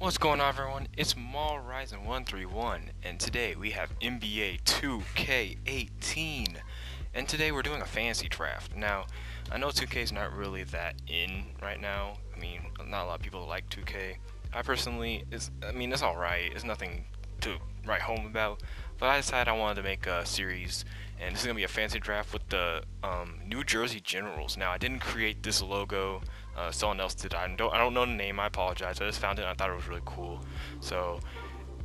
What's going on, everyone? It's Maul Ryzen 131, and today we have NBA 2K18. And today we're doing a fantasy draft. Now, I know 2K is not really that in right now. I mean, not a lot of people like 2K. I personally, it's alright. It's nothing to write home about. But I decided I wanted to make a series, and this is gonna be a fantasy draft with the New Jersey Generals. Now, I didn't create this logo. Someone else did. I don't know the name. I apologize. I just found it and I thought it was really cool. So,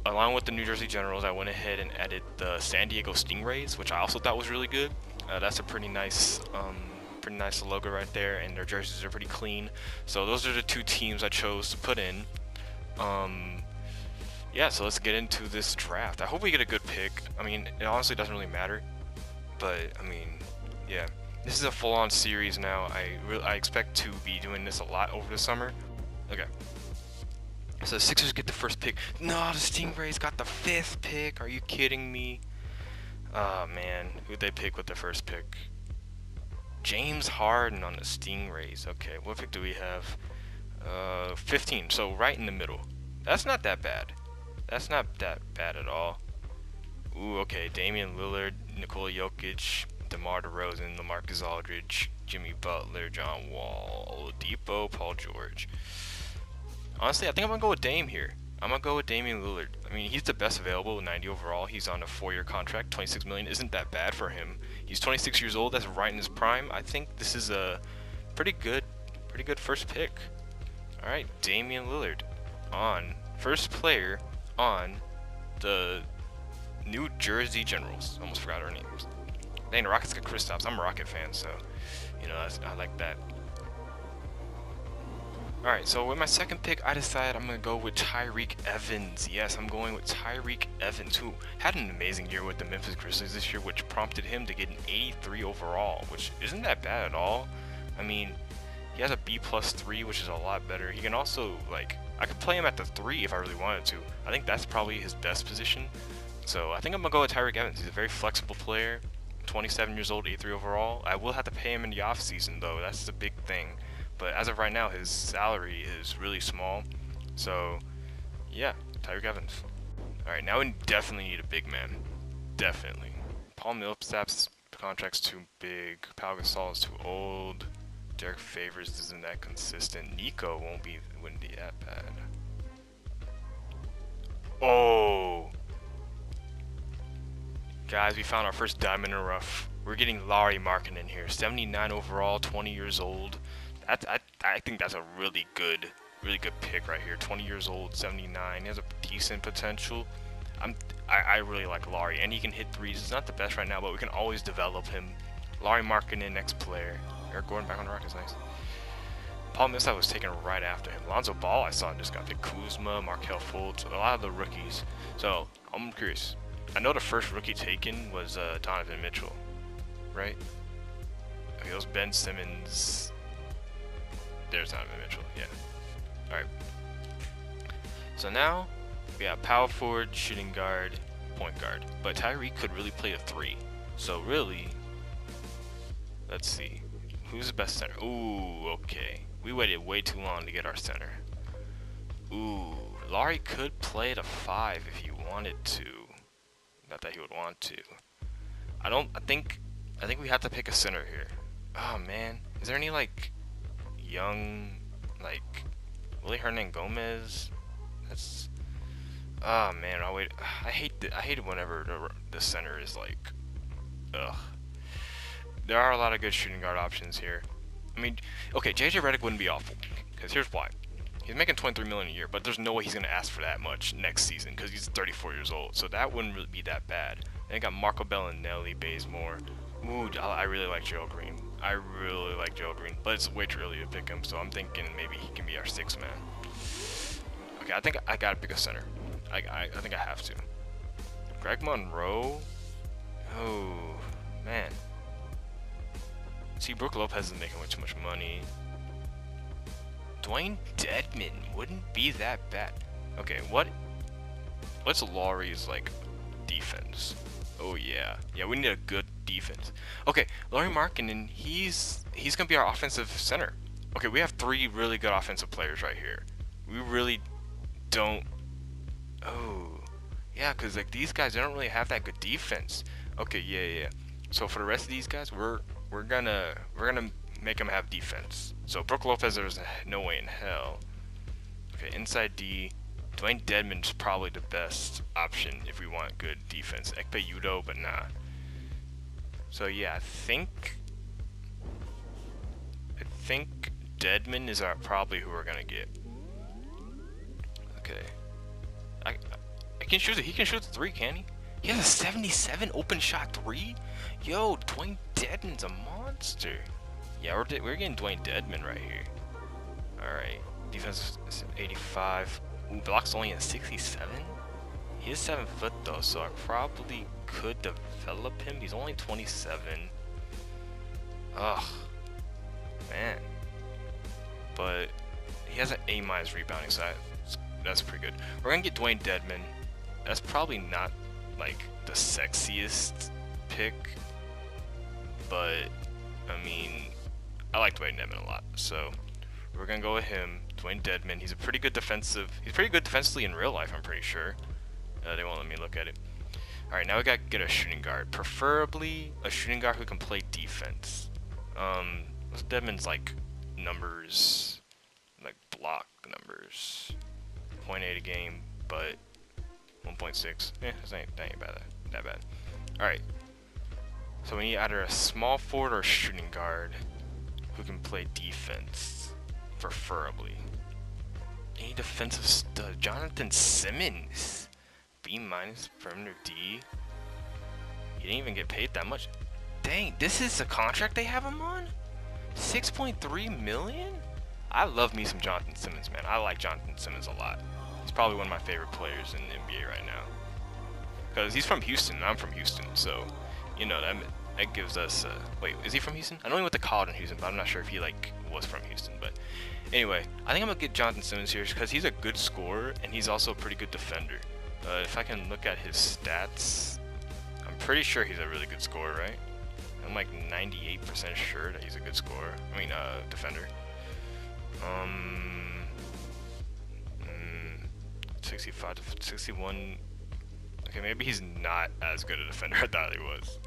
along with the New Jersey Generals, I went ahead and added the San Diego Stingrays, which I also thought was really good. That's a pretty nice logo right there, and their jerseys are pretty clean. So those are the two teams I chose to put in. Yeah, so let's get into this draft. I hope we get a good pick. I mean, it honestly doesn't really matter, but I mean, yeah. This is a full-on series now. I expect to be doing this a lot over the summer. Okay. So the Sixers get the first pick. No, the Stingrays got the 5th pick. Are you kidding me? Oh man, who'd they pick with the first pick? James Harden on the Stingrays. Okay, what pick do we have? 15. So right in the middle. That's not that bad. That's not that bad at all. Ooh, okay. Damian Lillard, Nikola Jokic, DeMar DeRozan, LaMarcus Aldridge, Jimmy Butler, John Wall, Oladipo, Paul George. Honestly, I think I'm going to go with Dame here. I'm going to go with Damian Lillard. I mean, he's the best available, 90 overall. He's on a 4-year contract, 26 million. Isn't that bad for him? He's 26 years old. That's right in his prime. I think this is a pretty good first pick. All right, Damian Lillard on first player on the New Jersey Generals. Almost forgot our names. Dang, the Rockets got Kristaps. I'm a Rocket fan, so you know I like that. Alright, so with my second pick, I decided I'm going to go with Tyreke Evans. Yes, I'm going with Tyreke Evans, who had an amazing year with the Memphis Grizzlies this year, which prompted him to get an 83 overall, which isn't that bad at all. I mean, he has a B+3, which is a lot better. He can also, like, I could play him at the 3 if I really wanted to. I think that's probably his best position. So I think I'm going to go with Tyreke Evans. He's a very flexible player, 27 years old, 83 overall. I will have to pay him in the offseason, though. That's the big thing. But as of right now, his salary is really small. So, yeah, Tyreke Evans. Alright, now we definitely need a big man. Definitely. Paul Millsap's contract's too big. Pau Gasol is too old. Derek Favors isn't that consistent. Nico wouldn't be that bad. Oh! Guys, we found our first diamond in the rough. We're getting Lauri Markkanen here. 79 overall, 20 years old. I think that's a really good pick right here. 20 years old, 79. He has a decent potential. I really like Lauri, and he can hit threes. He's not the best right now, but we can always develop him. Lauri Markkanen, next player. Eric Gordon back on the Rockets, nice. Paul Millsap was taken right after him. Lonzo Ball, I saw just got picked. Kuzma, Markelle Fultz, a lot of the rookies. So I'm curious. I know the first rookie taken was Donovan Mitchell, right? Okay, it was Ben Simmons. There's Donovan Mitchell, yeah. Alright. So now, we have power forward, shooting guard, point guard. But Tyreke could really play a 3. So really, let's see. Who's the best center? Ooh, okay. We waited way too long to get our center. Ooh, Lauri could play at a 5 if he wanted to. Not that he would want to. I think we have to pick a center here. Oh man, is there any like young, like Willie Hernangomez? That's, oh man, I'll wait. I hate it whenever the center is like, ugh. There are a lot of good shooting guard options here. I mean, okay, JJ Redick wouldn't be awful, because here's why. He's making 23 million a year, but there's no way he's gonna ask for that much next season because he's 34 years old. So that wouldn't really be that bad. And I got Marco Bellinelli, Bazemore. Ooh, I really like Joe Green. I really like Joe Green, but it's way too early to pick him. So I'm thinking maybe he can be our 6th man. Okay, I think I gotta pick a center. I think I have to. Greg Monroe. Oh man. See, Brook Lopez is making way too much money. Dwayne Dedman wouldn't be that bad. Okay, what's Lauri's like defense? Oh yeah, we need a good defense. Okay, Lauri Markkanen, he's gonna be our offensive center. Okay, we have 3 really good offensive players right here. We really don't. Oh, yeah, cause like these guys, they don't really have that good defense. Okay, yeah. So for the rest of these guys, we're gonna make them have defense. So Brook Lopez, there's no way in hell. Okay, inside D, Dwayne Dedmon's probably the best option if we want good defense. Ekpe Udoh, but nah. So yeah, I think Dedmon is probably who we're gonna get. Okay, I can shoot it. He can shoot the three, can he? He has a 77 open shot three. Yo, Dwayne Dedmon's a monster. Yeah, we're getting Dwayne Dedmon right here. All right, defense is 85. Ooh, blocks only at 67. He is 7 foot though, so I probably could develop him. He's only 27. Ugh, man. But he has an A- rebounding, so that's pretty good. We're gonna get Dwayne Dedmon. That's probably not like the sexiest pick, but I mean, I like Dwayne Dedmon a lot, so we're gonna go with him. Dwayne Dedmon. He's pretty good defensively in real life, I'm pretty sure. They won't let me look at it. All right, now we gotta get a shooting guard, preferably a shooting guard who can play defense. What's Dedmon's like numbers, like block numbers? 0.8 a game, but 1.6. That ain't bad. That bad. All right. So we need either a small forward or a shooting guard who can play defense, preferably. Any defensive stud? Jonathan Simmons, B- perimeter D. He didn't even get paid that much. Dang, this is the contract they have him on? 6.3 million? I love me some Jonathan Simmons, man. I like Jonathan Simmons a lot. He's probably one of my favorite players in the NBA right now. Because he's from Houston, and I'm from Houston, so, you know, that gives us, wait, is he from Houston? I know he went to college in Houston, but I'm not sure if he, like, was from Houston, but anyway, I think I'm going to get Jonathan Simmons here because he's a good scorer, and he's also a pretty good defender. If I can look at his stats, I'm pretty sure he's a really good scorer, right? I'm like 98% sure that he's a good scorer. I mean, defender. 65 to 61. Okay, maybe he's not as good a defender as I thought he was.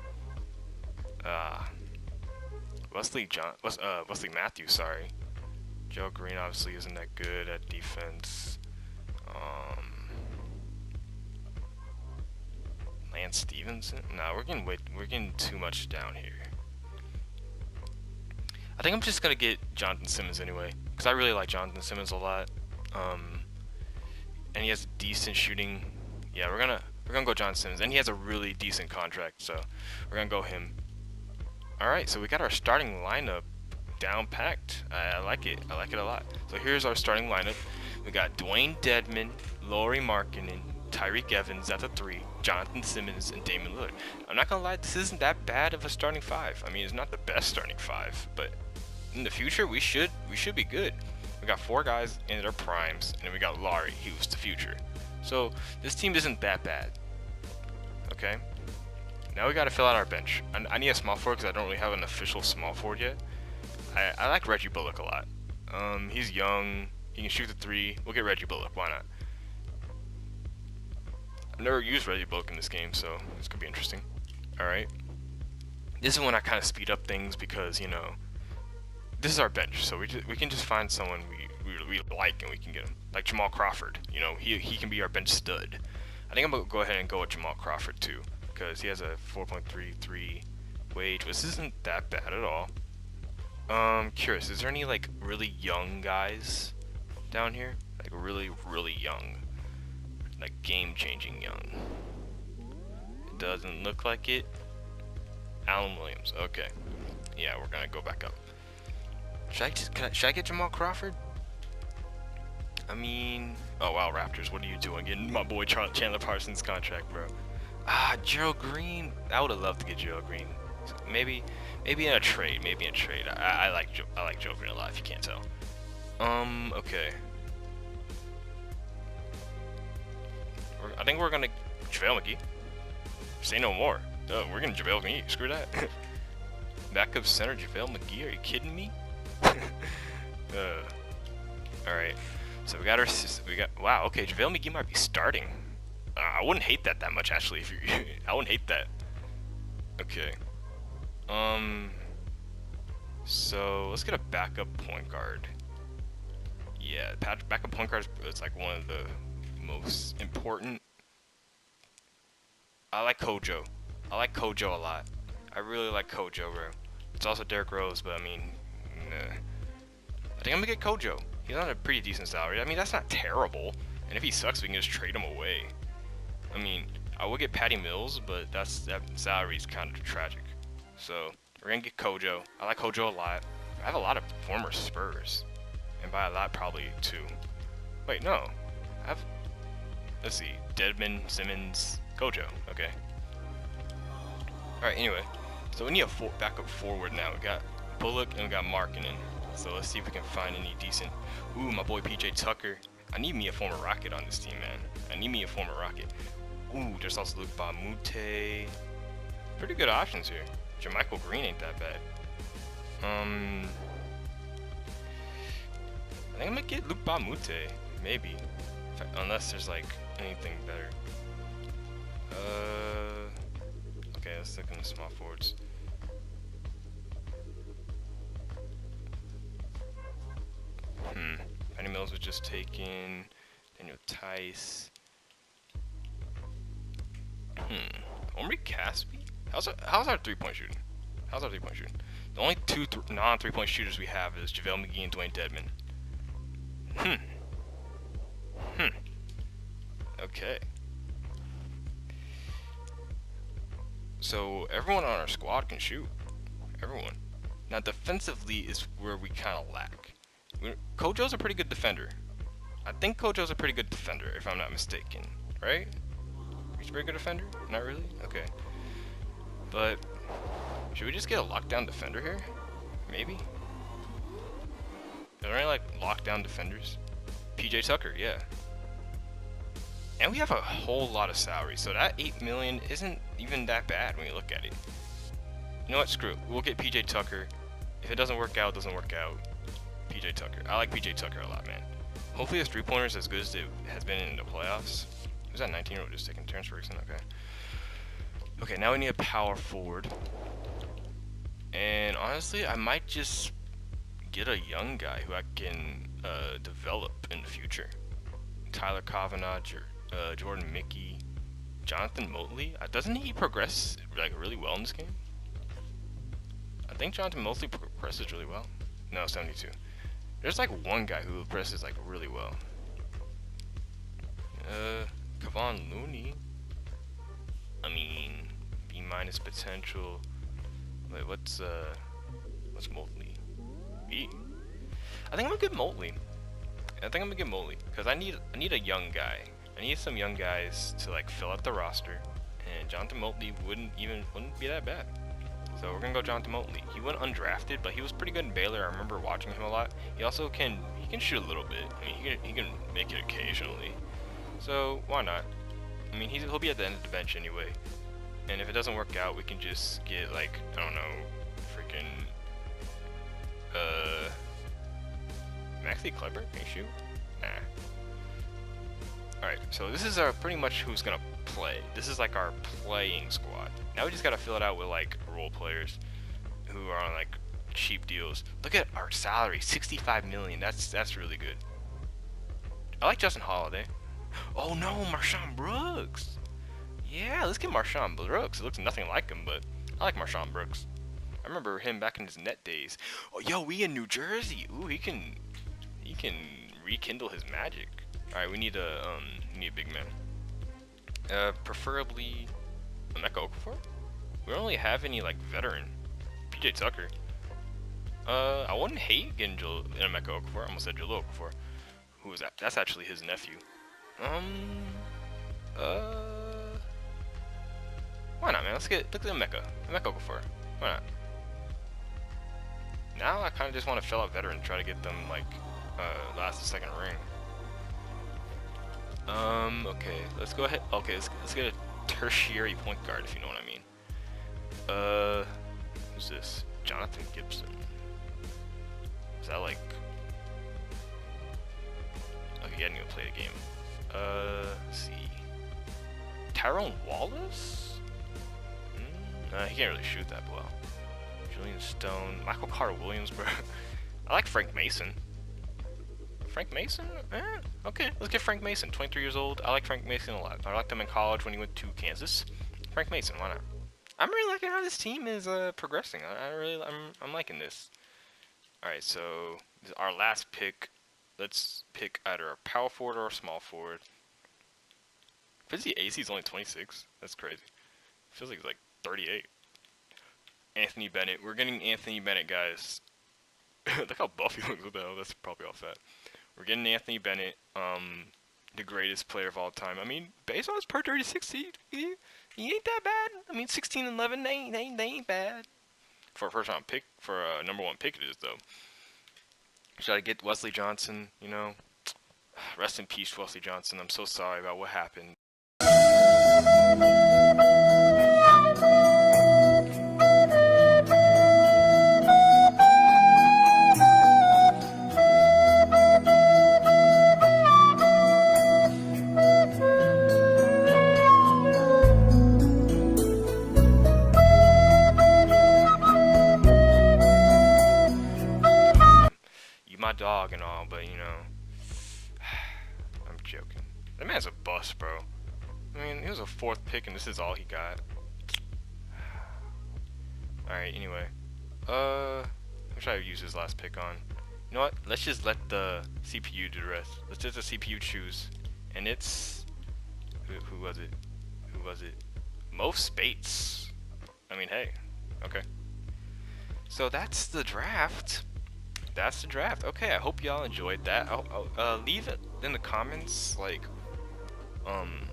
Wesley Matthews, sorry. Joe Green obviously isn't that good at defense. Lance Stevenson? No, we're getting too much down here. I think I'm just gonna get Jonathan Simmons anyway, because I really like Jonathan Simmons a lot. And he has decent shooting. Yeah, we're gonna go Jonathan Simmons, and he has a really decent contract, so we're gonna go him. All right, so we got our starting lineup down packed. I like it. I like it a lot. So here's our starting lineup. We got Dwayne Dedmon, Lauri Markkanen, Tyreke Evans at the 3, Jonathan Simmons, and Damian Lillard. I'm not gonna lie, this isn't that bad of a starting 5. I mean, it's not the best starting 5, but in the future we should be good. We got 4 guys in their primes, and then we got Lauri, who's the future. So this team isn't that bad. Okay. Now we gotta fill out our bench. I need a small forward because I don't really have an official small forward yet. I like Reggie Bullock a lot. He's young. He can shoot the 3. We'll get Reggie Bullock. Why not? I've never used Reggie Bullock in this game, so it's gonna be interesting. All right. This is when I kind of speed up things because, you know, this is our bench, so we can just find someone we like and we can get him. Like Jamal Crawford. You know, he can be our bench stud. I think I'm gonna go ahead and go with Jamal Crawford too, because he has a 4.33 wage, which isn't that bad at all. Curious, is there any like really young guys down here? Like really young, like game-changing young? It doesn't look like it. Alan Williams. Okay, yeah, we're gonna go back up. Should I get Jamal Crawford? I mean, oh wow, Raptors, what are you doing? Getting my boy Chandler Parsons' contract, bro. Gerald Green. I would have loved to get Gerald Green. Maybe in a trade. I like Joe Green a lot. If you can't tell. Okay. I think we're gonna JaVale McGee. Say no more. We're gonna JaVale McGee. Screw that. Backup center JaVale McGee. Are you kidding me? All right. So we got our, wow, okay, JaVale McGee might be starting. I wouldn't hate that much, actually, if you, I wouldn't hate that. Okay. So let's get a backup point guard. Yeah, backup point guard is like one of the most important. I like Kojo. I like Kojo a lot. I really like Kojo, bro. It's also Derrick Rose, but I mean, nah. I think I'm gonna get Kojo. He's on a pretty decent salary. I mean, that's not terrible. And if he sucks, we can just trade him away. I mean, I would get Patty Mills, but that salary's kind of tragic. So we're gonna get Kojo. I like Kojo a lot. I have a lot of former Spurs, and by a lot, probably 2. Wait, no. I have. Let's see. Dedmon, Simmons, Kojo. Okay. All right. Anyway, so we need a backup forward now. We got Bullock and we got Markkanen. So let's see if we can find any decent. Ooh, my boy PJ Tucker. I need me a former Rocket on this team, man. I need me a former Rocket. Ooh, there's also Luke Bamute. Pretty good options here. Jermichael Green ain't that bad. I think I'm gonna get Luke Bamute, maybe. Unless there's like anything better. Okay, let's look in the small forwards. Patty Mills was just taken. Daniel Tice. Omri Caspi? How's our 3-point shooting? How's our 3-point shooting? The only 2 non-3-point shooters we have is JaVale McGee and Dwayne Dedmon. Okay. So everyone on our squad can shoot. Everyone. Now defensively is where we kind of lack. Kojo's a pretty good defender. I think Kojo's a pretty good defender, if I'm not mistaken. Right? He's a pretty good defender? Not really? Okay. But should we just get a lockdown defender here? Maybe? Are there any like lockdown defenders? PJ Tucker, yeah. And we have a whole lot of salary, so that 8 million isn't even that bad when you look at it. You know what? Screw it. We'll get PJ Tucker. If it doesn't work out, it doesn't work out. PJ Tucker. I like PJ Tucker a lot, man. Hopefully his 3-pointer is as good as it has been in the playoffs. Who's that 19-year-old just taking turns Ferguson? Okay. Okay, now we need a power forward. And honestly, I might just get a young guy who I can develop in the future. Tyler Kavanaugh, Jordan Mickey, Jonathan Motley. Doesn't he progress like really well in this game? I think Jonathan Motley progresses really well. No, 72. There's like one guy who progresses like really well. Kevon Looney. I mean, B- potential. Wait, what's Motley? B. I think I'm gonna get Motley. Because I need a young guy. I need some young guys to like fill out the roster, and Jonathan Motley wouldn't be that bad. So we're gonna go Jonathan Motley. He went undrafted, but he was pretty good in Baylor. I remember watching him a lot. He also can shoot a little bit. I mean, he can make it occasionally. So why not? I mean, he'll be at the end of the bench anyway. And if it doesn't work out, we can just get like, I don't know, freaking Maxi Kleber. Can you shoot? Nah. Alright, so this is pretty much who's gonna play. This is like our playing squad. Now we just gotta fill it out with like role players who are on like cheap deals. Look at our salary, 65 million. That's really good. I like Justin Holiday. Oh no, Marshawn Brooks. Yeah, let's get Marshawn Brooks. It looks nothing like him, but I like Marshawn Brooks. I remember him back in his net days. Oh, yo, we in New Jersey. Ooh, he can rekindle his magic. All right, we need a big man. Preferably Emeka Okafor. We don't really have any like veteran. PJ Tucker. I wouldn't hate getting Emeka Okafor. I almost said Jahlil Okafor. Who is that? That's actually his nephew. Why not, man? Look at Emeka Okafor. Why not? Now I kind of just want to fill out veteran, try to get them like last or second ring. Okay, let's go ahead. Okay, let's get a tertiary point guard, if you know what I mean. Who's this? Jonathan Gibson. Is that like he hadn't even played a game. Let's see. Tyrone Wallace? He can't really shoot that well. Julian Stone, Michael Carter Williams, bro. I like Frank Mason. Frank Mason? Okay, let's get Frank Mason. 23 years old. I like Frank Mason a lot. I liked him in college when he went to Kansas. Frank Mason, why not? I'm really liking how this team is progressing. I'm liking this. All right, so this is our last pick. Let's pick either a power forward or a small forward. Fizzy AC's only 26. That's crazy. Feels like he's like 38. Anthony Bennett. We're getting Anthony Bennett, guys. Look how buff he looks. What the hell? That's probably all fat. We're getting Anthony Bennett, the greatest player of all time. I mean, based on his per 36, he ain't that bad. I mean, 16-11, they ain't bad. For a first round pick, for a number 1 pick, it is though. Should I get Wesley Johnson? You know, rest in peace, Wesley Johnson. I'm so sorry about what happened. My dog and all, but you know, I'm joking. That man's a bust, bro. I mean, he was a 4th pick, and this is all he got. Alright, anyway. What should I use his last pick on? You know what? Let's just let the CPU do the rest. Let's just the CPU choose. And it's... Who was it? Who was it? Mo Spates. I mean, hey. Okay. So that's the draft. That's the draft. Okay, I hope y'all enjoyed that. I'll leave it in the comments, like, what am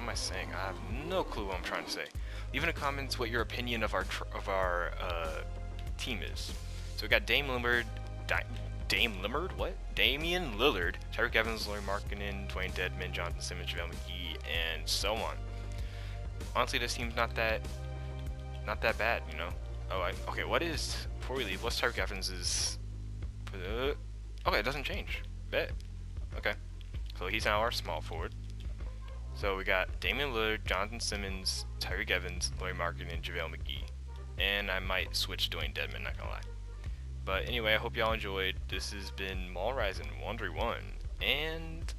I saying? I have no clue what I'm trying to say. Leave in the comments what your opinion of our team is. So we got Dame Lillard, what? Damian Lillard, Tyreke Evans, Lauri Markkanen, Dwayne Dedmon, Jonathan Simmons, JaVale McGee, and so on. Honestly, this team's not that bad, you know. Okay, what is, before we leave, what's Tyreke Evans' okay, it doesn't change. Bet. Okay. So he's now our small forward. So we got Damian Lillard, Jonathan Simmons, Tyreke Evans, Lauri Markkanen, and JaVale McGee. And I might switch Dwayne Dedmon, not gonna lie. But anyway, I hope y'all enjoyed. This has been Mallryzen 131, and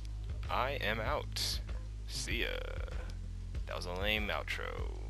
I am out. See ya. That was a lame outro.